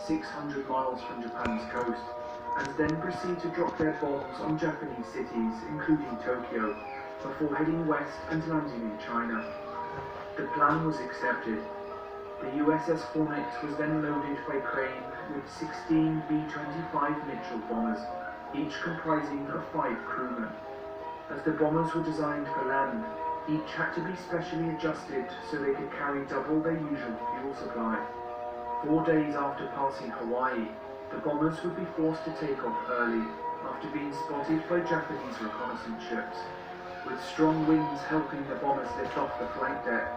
600 miles from Japan's coast, and then proceed to drop their bombs on Japanese cities, including Tokyo, before heading west and landing in China. The plan was accepted. The USS Hornet was then loaded by crane with 16 B-25 Mitchell bombers, each comprising of 5 crewmen. As the bombers were designed for land, each had to be specially adjusted so they could carry double their usual fuel supply. 4 days after passing Hawaii, the bombers would be forced to take off early after being spotted by Japanese reconnaissance ships. With strong winds helping the bombers lift off the flight deck,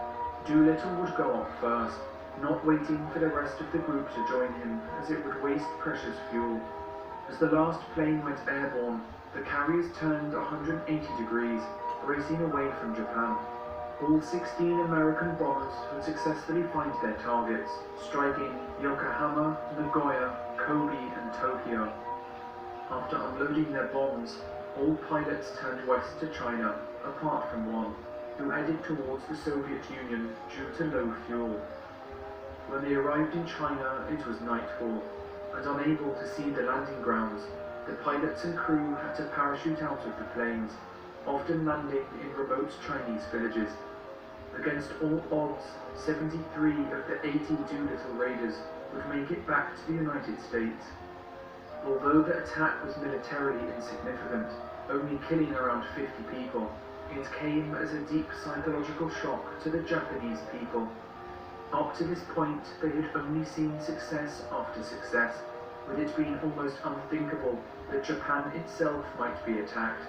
Doolittle would go off first, not waiting for the rest of the group to join him, as it would waste precious fuel. As the last plane went airborne, the carriers turned 180 degrees, racing away from Japan. All 16 American bombers would successfully find their targets, striking Yokohama, Nagoya, Kobe, and Tokyo. After unloading their bombs, all pilots turned west to China, apart from one, who headed towards the Soviet Union due to low fuel. When they arrived in China, it was nightfall, and unable to see the landing grounds, the pilots and crew had to parachute out of the planes, often landing in remote Chinese villages. Against all odds, 73 of the 80 Doolittle Raiders would make it back to the United States. Although the attack was militarily insignificant, only killing around 50 people, it came as a deep psychological shock to the Japanese people. Up to this point, they had only seen success after success, with it being almost unthinkable that Japan itself might be attacked.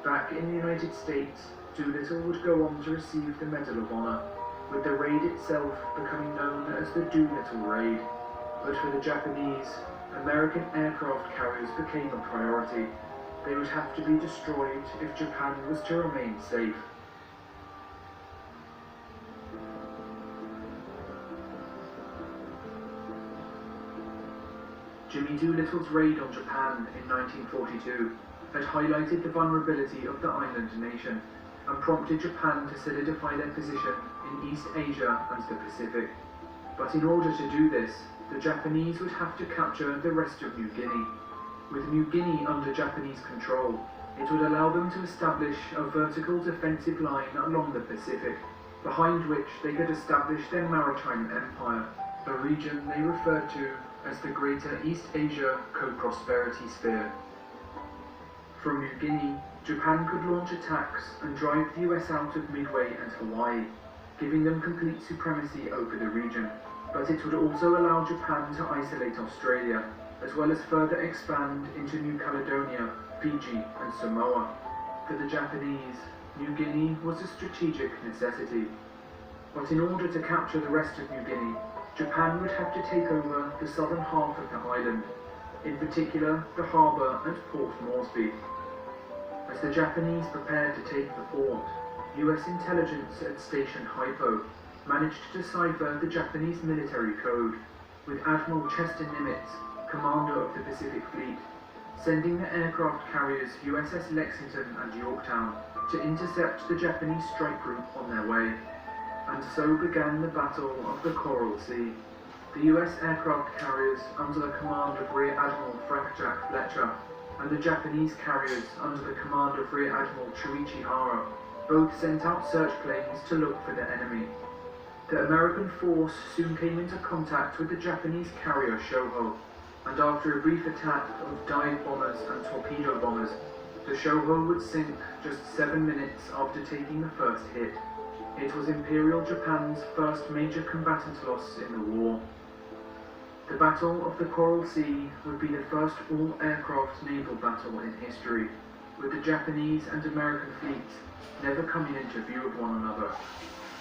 Back in the United States, Doolittle would go on to receive the Medal of Honor, with the raid itself becoming known as the Doolittle Raid. But for the Japanese, American aircraft carriers became a priority. They would have to be destroyed if Japan was to remain safe. Jimmy Doolittle's raid on Japan in 1942 had highlighted the vulnerability of the island nation and prompted Japan to solidify their position in East Asia and the Pacific. But in order to do this, the Japanese would have to capture the rest of New Guinea. With New Guinea under Japanese control, it would allow them to establish a vertical defensive line along the Pacific, behind which they could establish their maritime empire, a region they referred to as the Greater East Asia Co-Prosperity Sphere. From New Guinea, Japan could launch attacks and drive the US out of Midway and Hawaii, giving them complete supremacy over the region. But it would also allow Japan to isolate Australia, as well as further expand into New Caledonia, Fiji, and Samoa. For the Japanese, New Guinea was a strategic necessity. But in order to capture the rest of New Guinea, Japan would have to take over the southern half of the island, in particular the harbour and Port Moresby. As the Japanese prepared to take the port, US intelligence at Station Hypo managed to decipher the Japanese military code, with Admiral Chester Nimitz, commander of the Pacific Fleet, sending the aircraft carriers USS Lexington and Yorktown to intercept the Japanese strike group on their way. And so began the Battle of the Coral Sea. The US aircraft carriers under the command of Rear Admiral Frank Jack Fletcher and the Japanese carriers under the command of Rear Admiral Chuichi Hara both sent out search planes to look for the enemy. The American force soon came into contact with the Japanese carrier Shoho, and after a brief attack of dive bombers and torpedo bombers, the Shoho would sink just 7 minutes after taking the first hit. It was Imperial Japan's first major combatant loss in the war. The Battle of the Coral Sea would be the first all-aircraft naval battle in history, with the Japanese and American fleets never coming into view of one another.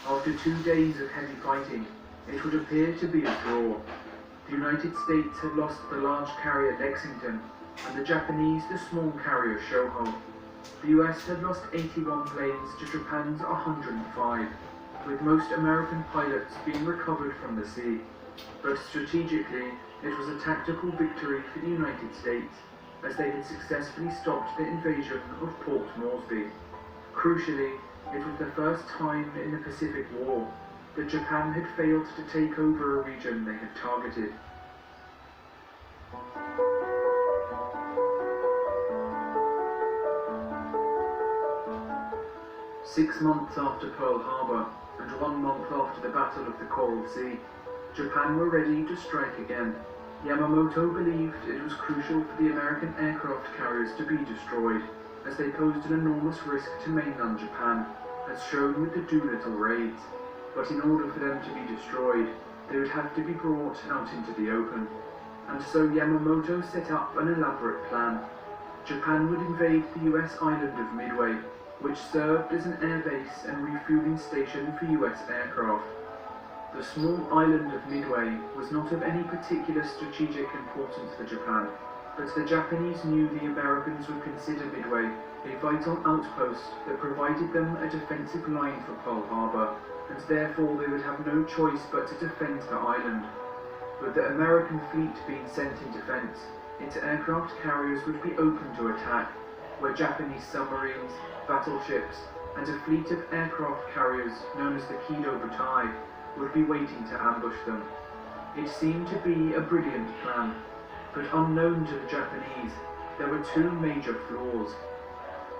After 2 days of heavy fighting, it would appear to be a draw. The United States had lost the large carrier Lexington, and the Japanese the small carrier Shoho. The US had lost 81 planes to Japan's 105, with most American pilots being recovered from the sea. But strategically, it was a tactical victory for the United States, as they had successfully stopped the invasion of Port Moresby. Crucially, it was the first time in the Pacific War that Japan had failed to take over a region they had targeted. 6 months after Pearl Harbor, and 1 month after the Battle of the Coral Sea, Japan were ready to strike again. Yamamoto believed it was crucial for the American aircraft carriers to be destroyed, as they posed an enormous risk to mainland Japan, as shown with the Doolittle raids. But in order for them to be destroyed, they would have to be brought out into the open. And so Yamamoto set up an elaborate plan. Japan would invade the US island of Midway, which served as an airbase and refueling station for US aircraft. The small island of Midway was not of any particular strategic importance for Japan, but the Japanese knew the Americans would consider Midway a vital outpost that provided them a defensive line for Pearl Harbor, and therefore they would have no choice but to defend the island. With the American fleet being sent in defense, its aircraft carriers would be open to attack, where Japanese submarines, battleships, and a fleet of aircraft carriers known as the Kido Butai would be waiting to ambush them. It seemed to be a brilliant plan, but unknown to the Japanese, there were two major flaws.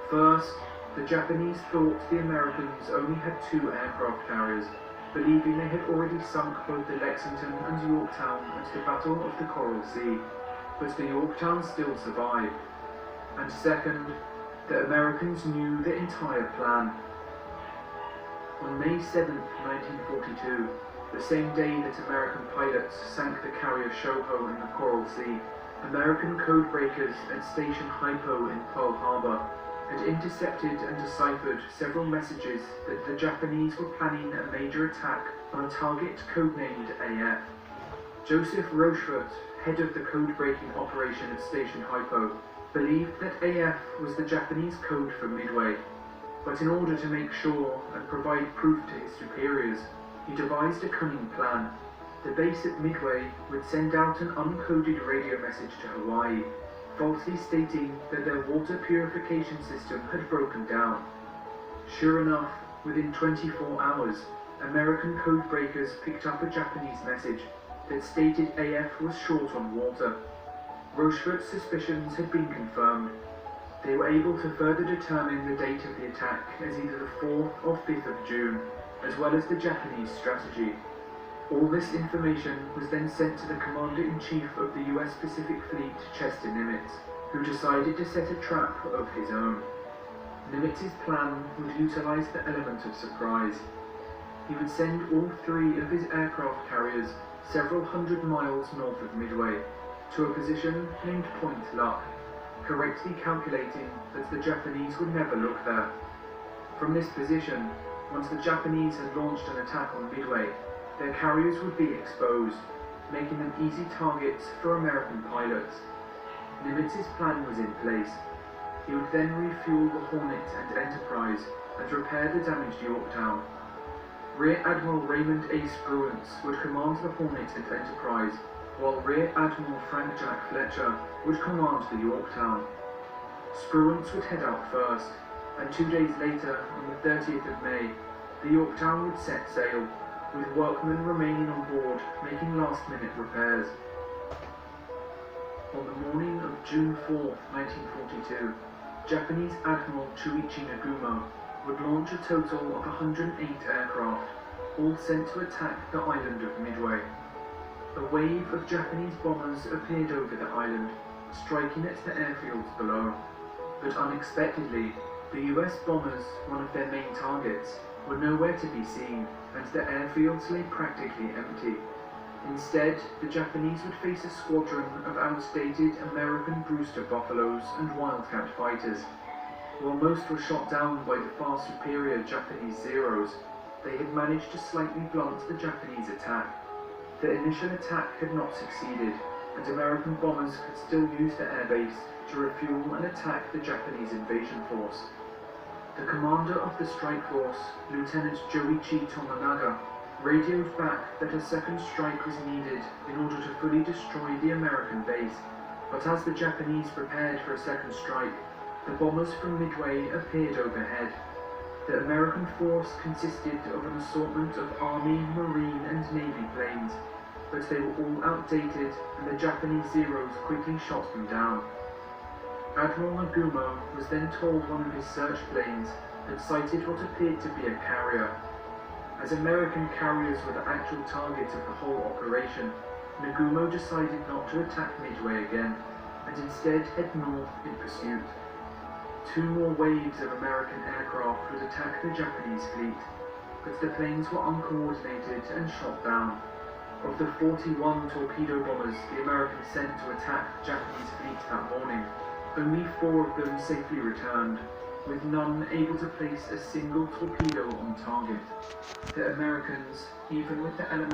First, the Japanese thought the Americans only had 2 aircraft carriers, believing they had already sunk both the Lexington and Yorktown at the Battle of the Coral Sea, but the Yorktown still survived. And second, the Americans knew the entire plan. On May 7, 1942, the same day that American pilots sank the carrier Shoho in the Coral Sea, American codebreakers at Station Hypo in Pearl Harbor had intercepted and deciphered several messages that the Japanese were planning a major attack on a target codenamed AF. Joseph Rochefort, head of the code-breaking operation at Station Hypo, believed that AF was the Japanese code for Midway, but in order to make sure and provide proof to his superiors, he devised a cunning plan. The base at Midway would send out an uncoded radio message to Hawaii, falsely stating that their water purification system had broken down. Sure enough, within 24 hours, American codebreakers picked up a Japanese message that stated AF was short on water. Rochefort's suspicions had been confirmed. They were able to further determine the date of the attack as either the 4th or 5th of June, as well as the Japanese strategy. All this information was then sent to the Commander-in-Chief of the US Pacific Fleet, Chester Nimitz, who decided to set a trap of his own. Nimitz's plan would utilize the element of surprise. He would send all 3 of his aircraft carriers several hundred miles north of Midway, to a position named Point Luck, correctly calculating that the Japanese would never look there. From this position, once the Japanese had launched an attack on Midway, their carriers would be exposed, making them easy targets for American pilots. Nimitz's plan was in place. He would then refuel the Hornet and Enterprise and repair the damaged Yorktown. Rear Admiral Raymond A. Spruance would command the Hornet and Enterprise, while Rear Admiral Frank Jack Fletcher would command the Yorktown. Spruance would head out first, and 2 days later, on the 30th of May, the Yorktown would set sail, with workmen remaining on board making last-minute repairs. On the morning of June 4, 1942, Japanese Admiral Chuichi Nagumo would launch a total of 108 aircraft, all sent to attack the island of Midway. A wave of Japanese bombers appeared over the island, striking at the airfields below. But unexpectedly, the US bombers, one of their main targets, were nowhere to be seen, and the airfields lay practically empty. Instead, the Japanese would face a squadron of outdated American Brewster Buffaloes and Wildcat fighters. While most were shot down by the far superior Japanese Zeros, they had managed to slightly blunt the Japanese attack. The initial attack had not succeeded, and American bombers could still use the airbase to refuel and attack the Japanese invasion force. The commander of the strike force, Lieutenant Joichi Tomonaga, radioed back that a second strike was needed in order to fully destroy the American base, but as the Japanese prepared for a second strike, the bombers from Midway appeared overhead. The American force consisted of an assortment of Army, Marine, and Navy planes. but they were all outdated and the Japanese Zeros quickly shot them down. Admiral Nagumo was then told one of his search planes had sighted what appeared to be a carrier. As American carriers were the actual target of the whole operation, Nagumo decided not to attack Midway again, and instead head north in pursuit. 2 more waves of American aircraft would attack the Japanese fleet, but the planes were uncoordinated and shot down. Of the 41 torpedo bombers the Americans sent to attack the Japanese fleet that morning, only 4 of them safely returned, with none able to place a single torpedo on target. The Americans, even with the element